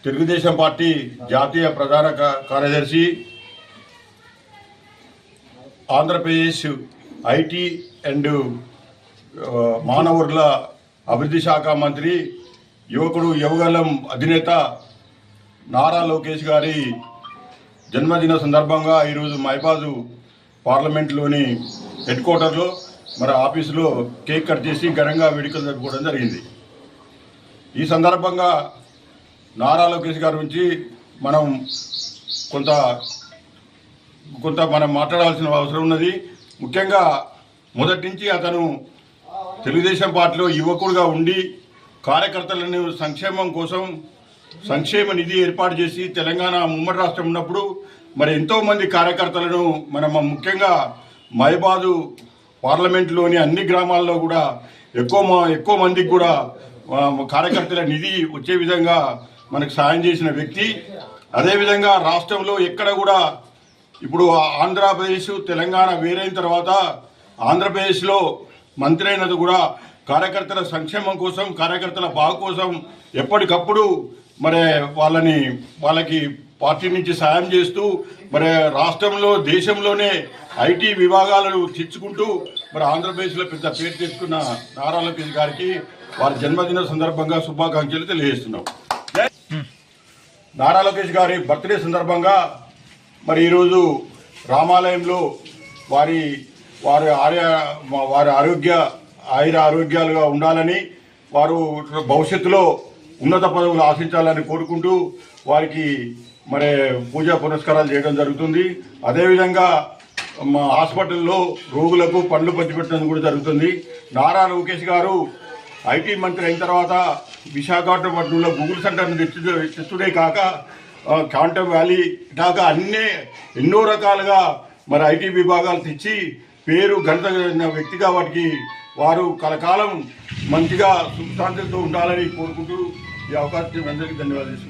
Telugu Desam party జాతీయ ప్రధాన కార్యదర్శి, ఆంధ్రప్రదేశ్ ఐటీ అండ్ మానవ అభివృద్ధి శాఖ మంత్రి, యువకుడు యువగలం అధినేత నారా లోకేష్ గారి జన్మదిన సందర్భంగా ఈరోజు మైబాదు పార్లమెంట్లోని హెడ్ క్వార్టర్లో మరి ఆఫీసులో కేక్ కట్ చేసి ఘనంగా వేడుకలు జరుపుకోవడం జరిగింది. ఈ సందర్భంగా నారా లోకేష్ గారి గురించి మనం కొంత మనం మాట్లాడాల్సిన అవసరం ఉన్నది. ముఖ్యంగా మొదటి నుంచి అతను తెలుగుదేశం పార్టీలో యువకుడుగా ఉండి కార్యకర్తలను సంక్షేమం కోసం సంక్షేమ నిధి ఏర్పాటు చేసి తెలంగాణ ఉమ్మడి రాష్ట్రం ఉన్నప్పుడు మరి ఎంతోమంది కార్యకర్తలను మనం ముఖ్యంగా మైబాదు పార్లమెంట్లోని అన్ని గ్రామాల్లో కూడా ఎక్కువ మందికి కూడా కార్యకర్తల నిధి వచ్చే విధంగా మనకు సాయం చేసిన వ్యక్తి. అదేవిధంగా రాష్ట్రంలో ఎక్కడ కూడా ఇప్పుడు ఆంధ్రప్రదేశ్ తెలంగాణ వేరైన తర్వాత ఆంధ్రప్రదేశ్లో మంత్రి అయినది కూడా కార్యకర్తల సంక్షేమం కోసం, కార్యకర్తల బాగు కోసం ఎప్పటికప్పుడు మరి వాళ్ళకి పార్టీ నుంచి సాయం చేస్తూ మరి రాష్ట్రంలో దేశంలోనే ఐటీ విభాగాలను తెచ్చుకుంటూ మరి ఆంధ్రప్రదేశ్లో పెద్ద పేరు తెచ్చుకున్న నారా లోకేష్ గారికి వారి జన్మదిన సందర్భంగా శుభాకాంక్షలు తెలియజేస్తున్నాం. నారా లోకేష్ గారి బర్త్డే సందర్భంగా మరి ఈరోజు రామాలయంలో వారి ఆరోగ్యాలుగా ఉండాలని, వారు భవిష్యత్తులో ఉన్నత పదవులు ఆశించాలని కోరుకుంటూ వారికి మరి పూజా పునస్కారాలు చేయడం జరుగుతుంది. అదేవిధంగా మా హాస్పిటల్లో రోగులకు పండ్లు పంచిపెట్టడం కూడా జరుగుతుంది. నారా లోకేష్ గారు ఐటీ మంత్రి అయిన తర్వాత విశాఖపట్నంలో గూగుల్ సెంటర్ను తెచ్చుడే కాక క్వాంటమ్ వ్యాలీ దాకా ఎన్నో రకాలుగా మరి ఐటీ విభాగాలు తెచ్చి పేరు ఘనత వ్యక్తిగా వారు కలకాలం మంచిగా సుఖశాంతులతో ఉండాలని కోరుకుంటూ ఈ అవకాశం అందరికీ ధన్యవాదాలు.